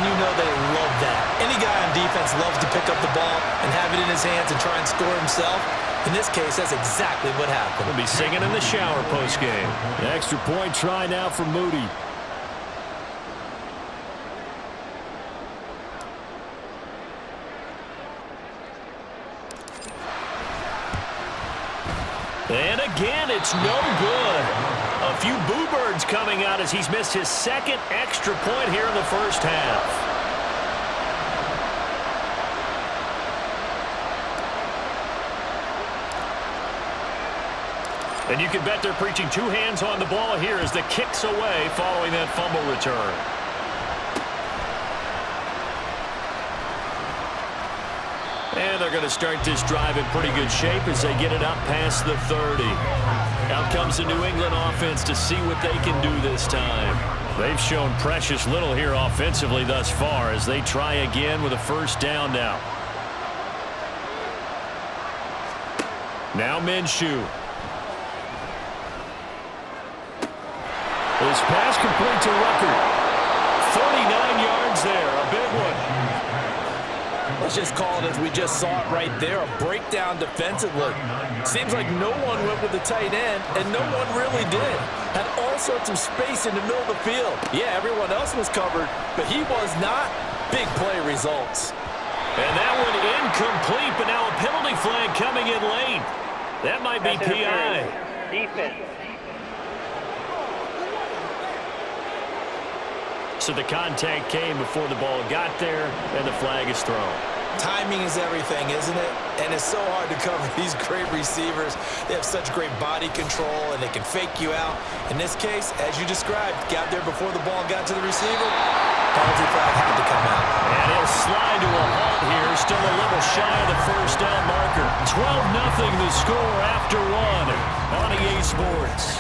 and you know they love that. Any guy on defense loves to pick up the ball and have it in his hands and try and score himself. In this case, that's exactly what happened. We'll be singing in the shower postgame. The extra point try now for Moody. And again, it's no good. A few boo birds coming out as he's missed his second extra point here in the first half. And you can bet they're preaching two hands on the ball here as the kick's away following that fumble return. And they're going to start this drive in pretty good shape as they get it up past the 30. Out comes the New England offense to see what they can do this time. They've shown precious little here offensively thus far as they try again with a first down now. Now Minshew. His pass complete to Rucker. 49 yards there, a big one. Let's just call it as we just saw it right there, a breakdown defensively. Seems like no one went with the tight end, and no one really did. Had all sorts of space in the middle of the field. Yeah, everyone else was covered, but he was not. Big play results. And that one incomplete, but now a penalty flag coming in late. That might be PI. Defense. So the contact came before the ball got there, and the flag is thrown. Timing is everything, isn't it? And it's so hard to cover these great receivers. They have such great body control, and they can fake you out. In this case, as you described, got there before the ball got to the receiver. Penalty flag had to come out. And he'll slide to a halt here, still a little shy of the first down marker. 12-0 the score after one on EA Sports.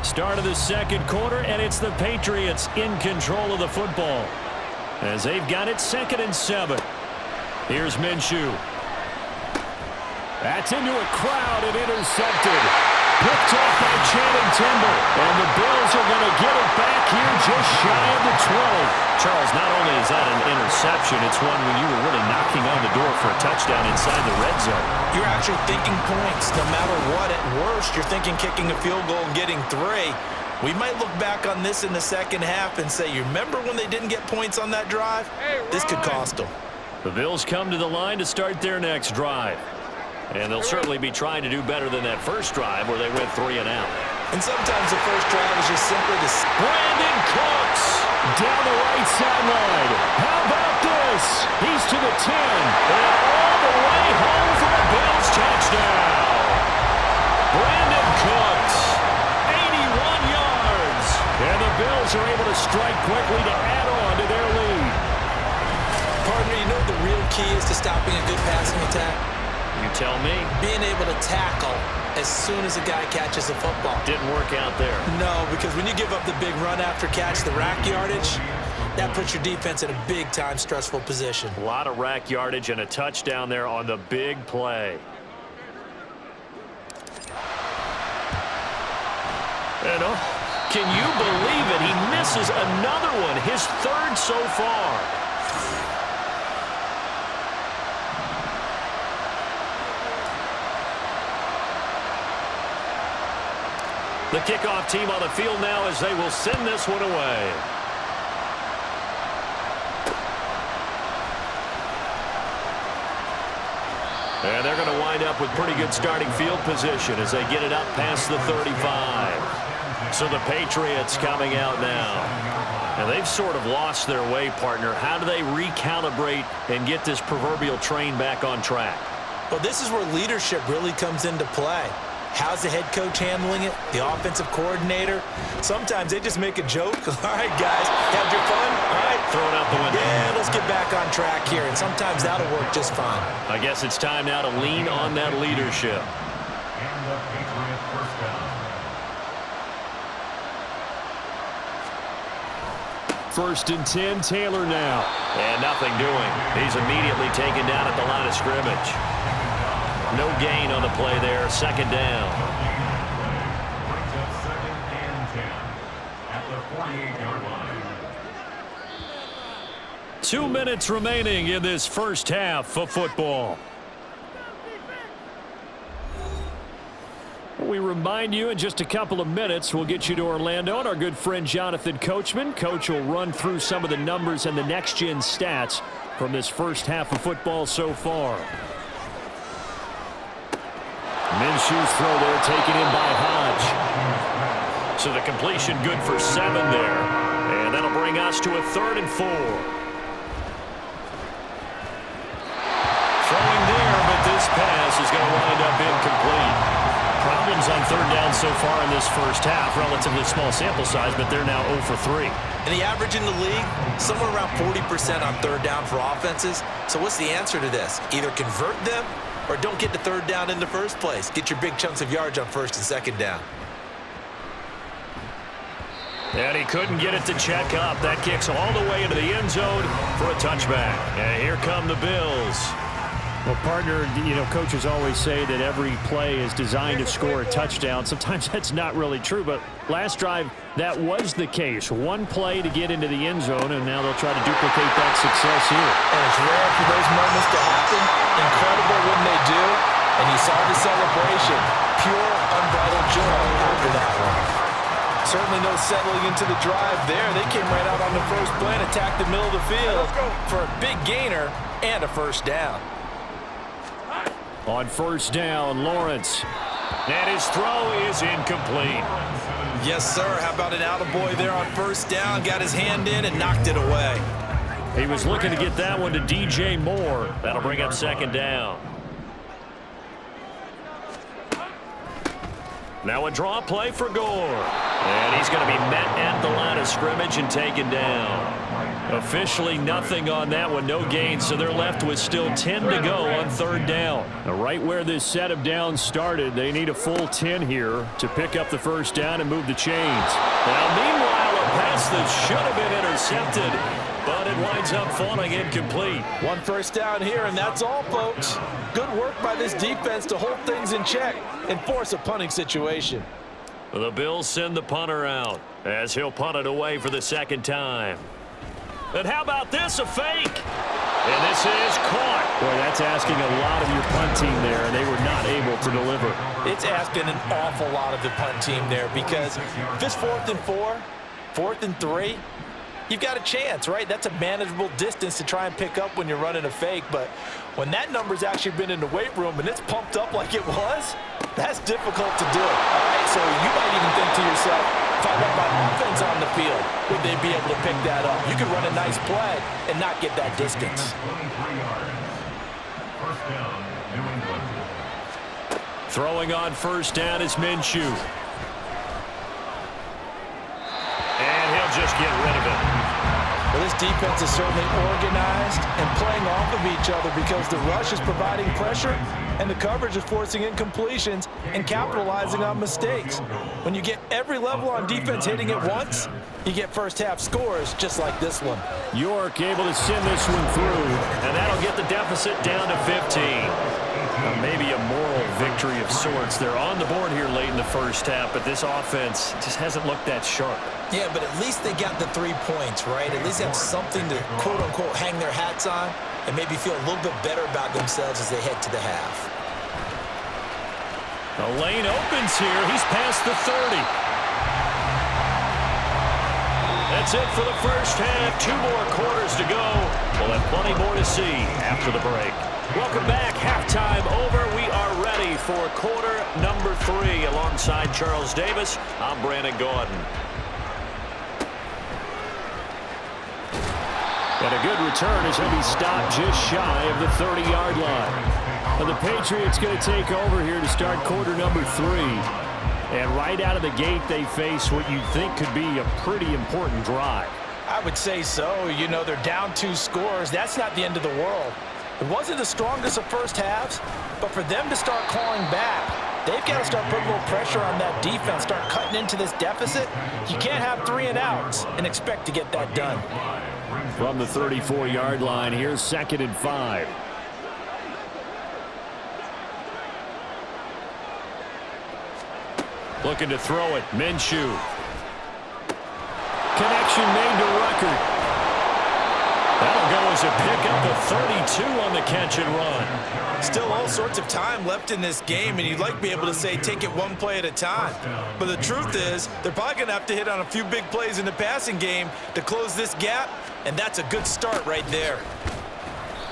Start of the second quarter, and it's the Patriots in control of the football as they've got it 2nd and 7. Here's Minshew. That's into a crowd and intercepted. Picked off by Channing Timber. And the Bills are going to get it back here just shy of the 20. Charles, not only is that an interception, it's one when you were really knocking on the door for a touchdown inside the red zone. You're actually thinking points. No matter what, at worst, you're thinking kicking a field goal and getting 3. We might look back on this in the second half and say, you remember when they didn't get points on that drive? This could cost them. The Bills come to the line to start their next drive. And they'll certainly be trying to do better than that first drive where they went 3 and out. And sometimes the first drive is just simply the... Brandon Cooks down the right sideline. How about this? He's to the 10. And all the way home for a Bills touchdown. Brandon Cooks, 81 yards. And the Bills are able to strike quickly to add on to their lead. Partner, you know what the real key is to stopping a good passing attack? You tell me. Being able to tackle as soon as a guy catches a football. Didn't work out there. No, because when you give up the big run after catch, the rack yardage, that puts your defense in a big-time stressful position. A lot of rack yardage and a touchdown there on the big play. And can you believe it? He misses another one, his 3rd so far. The kickoff team on the field now as they will send this one away. And they're going to wind up with pretty good starting field position as they get it up past the 35. So the Patriots coming out now. And they've sort of lost their way, partner. How do they recalibrate and get this proverbial train back on track? Well, this is where leadership really comes into play. How's the head coach handling it? The offensive coordinator? Sometimes they just make a joke. All right, guys, had your fun? All right. Throw it out the window. Yeah, let's get back on track here. And sometimes that'll work just fine. I guess it's time now to lean on that leadership. And the Patriot first down. First and 10, Taylor now. And nothing doing. He's immediately taken down at the line of scrimmage. No gain on the play there. 2nd down. Brings up 2nd and 10 at the 48-yard line. 2 minutes remaining in this first half of football. We remind you in just a couple of minutes we'll get you to Orlando and our good friend Jonathan Coachman. Coach will run through some of the numbers and the next-gen stats from this first half of football so far. Minshew's throw there taken in by Hodge. So the completion good for 7 there. And that'll bring us to a 3rd and 4. Throwing there, but this pass is going to wind up incomplete. Problems on 3rd down so far in this first half. Relatively small sample size, but they're now 0 for 3. And the average in the league, somewhere around 40% on 3rd down for offenses. So what's the answer to this? Either convert them or don't get to 3rd down in the first place. Get your big chunks of yards on 1st and 2nd down. And he couldn't get it to check up. That kicks all the way into the end zone for a touchback. And here come the Bills. Well, partner, you know, coaches always say that every play is designed to score a touchdown. Sometimes that's not really true, but last drive, that was the case. One play to get into the end zone, and now they'll try to duplicate that success here. And it's rare for those moments to happen. Incredible when they do. And you saw the celebration. Pure, unbridled joy after that one. Certainly no settling into the drive there. They came right out on the first play and attacked the middle of the field for a big gainer and a 1st down. On 1st down, Lawrence. And his throw is incomplete. Yes, sir. How about an attaboy there on 1st down? Got his hand in and knocked it away. He was looking to get that one to DJ Moore. That'll bring up 2nd down. Now a draw play for Gore. And he's going to be met at the line of scrimmage and taken down. Officially nothing on that one, no gain, so they're left with still 10 to go on 3rd down. Now, right where this set of downs started, they need a full 10 here to pick up the 1st down and move the chains. Now, meanwhile, a pass that should have been intercepted, but it winds up falling incomplete. 1 1st down here, and that's all, folks. Good work by this defense to hold things in check and force a punting situation. The Bills send the punter out as he'll punt it away for the 2nd time. And how about this, a fake? And this is caught. Boy, that's asking a lot of your punt team there, and they were not able to deliver. It's asking an awful lot of the punt team there because if it's 4th and 4, 4th and 3, you've got a chance, right? That's a manageable distance to try and pick up when you're running a fake. But when that number's actually been in the weight room and it's pumped up like it was, that's difficult to do. All right, so you might even think to yourself, if I let my offense on the field, would they be able to pick that up? You could run a nice play and not get that distance. 1st down, New England. Throwing on 1st down is Minshew. And he'll just get rid of it. Well, this defense is certainly organized and playing off of each other because the rush is providing pressure and the coverage is forcing incompletions and capitalizing on mistakes. When you get every level on defense hitting at once, you get first half scores just like this one. York able to send this one through. And that'll get the deficit down to 15. Maybe a moral victory of sorts. They're on the board here late in the first half, but this offense just hasn't looked that sharp. Yeah, but at least they got the 3 points, right? At least they have something to, quote-unquote, hang their hats on and maybe feel a little bit better about themselves as they head to the half. The lane opens here. He's past the 30. That's it for the first half. 2 more quarters to go. We'll have plenty more to see after the break. Welcome back. Halftime over. We are ready for quarter number 3. Alongside Charles Davis, I'm Brandon Gordon. And a good return as he'll be stopped just shy of the 30-yard line. And the Patriots going to take over here to start quarter number 3. And right out of the gate, they face what you'd think could be a pretty important drive. I would say so. You know, they're down 2 scores. That's not the end of the world. It wasn't the strongest of first halves, but for them to start clawing back, they've got to start putting a little pressure on that defense, start cutting into this deficit. You can't have 3 and outs and expect to get that done. From the 34-yard line, here's 2nd and 5. Looking to throw it. Minshew. Connection made to Ruckert. That'll go He's a pickup of 32 on the catch and run. Still all sorts of time left in this game, and you'd like to be able to say take it one play at a time. But the truth is, they're probably going to have to hit on a few big plays in the passing game to close this gap, and that's a good start right there.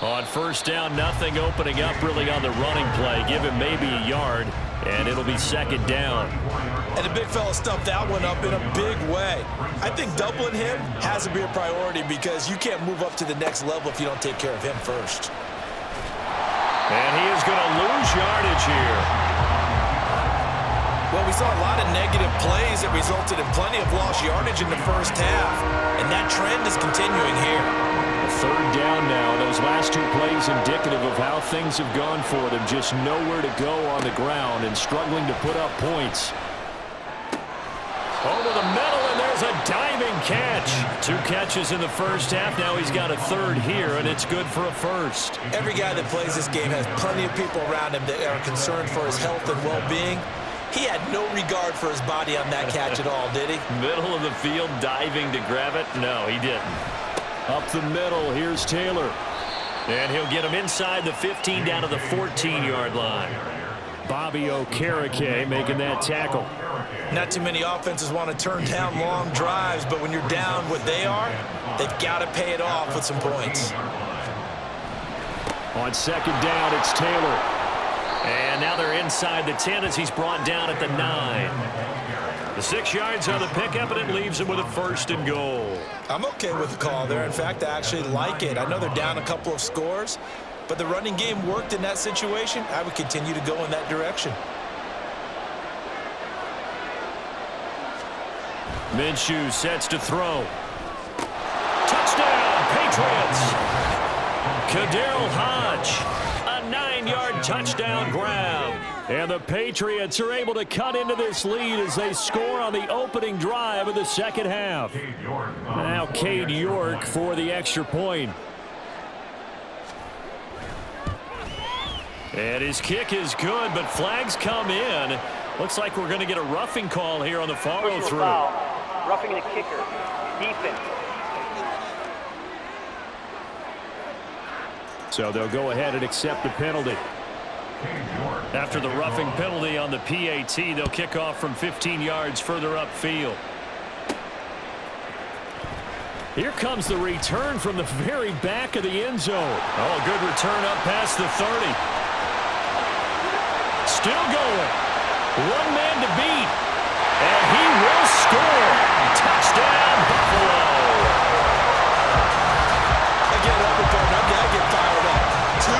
On first down, nothing opening up really on the running play. Give him maybe a yard, and it'll be second down. And the big fella stuffed that one up in a big way. I think doubling him has to be a priority because you can't move up to the next level if you don't take care of him first. And he is going to lose yardage here. Well, we saw a lot of negative plays that resulted in plenty of lost yardage in the first half, and that trend is continuing here. A third down now. Those last two plays indicative of how things have gone for them. Just nowhere to go on the ground and struggling to put up points. Over the middle, and there's a diving catch. 2 catches in the first half. Now he's got a third here, and it's good for a first. Every guy that plays this game has plenty of people around him that are concerned for his health and well-being. He had no regard for his body on that catch at all, did he? Middle of the field, diving to grab it. No, he didn't. Up the middle, here's Taylor. And he'll get him inside the 15 down to the 14-yard line. Bobby Okereke making that tackle. Not too many offenses want to turn down long drives, but when you're down what they are, they've got to pay it off with some points. On second down, it's Taylor. And now they're inside the 10 as he's brought down at the 9. The 6 yards on the pickup, and it leaves him with a first and goal. I'm okay with the call there. In fact, I actually like it. I know they're down a couple of scores, but the running game worked in that situation. I would continue to go in that direction. Minshew sets to throw. Touchdown, Patriots. Kaderl Hodge. A 9-yard touchdown grab. And the Patriots are able to cut into this lead as they score on the opening drive of the second half. Now Cade York for the extra point. And his kick is good, but flags come in. Looks like we're going to get a roughing call here on the follow-through. Roughing the kicker. Defense. So they'll go ahead and accept the penalty. After the roughing penalty on the PAT, they'll kick off from 15 yards further upfield. Here comes the return from the very back of the end zone. Oh, good return up past the 30. Still going. One man to beat. And he will score. Touchdown,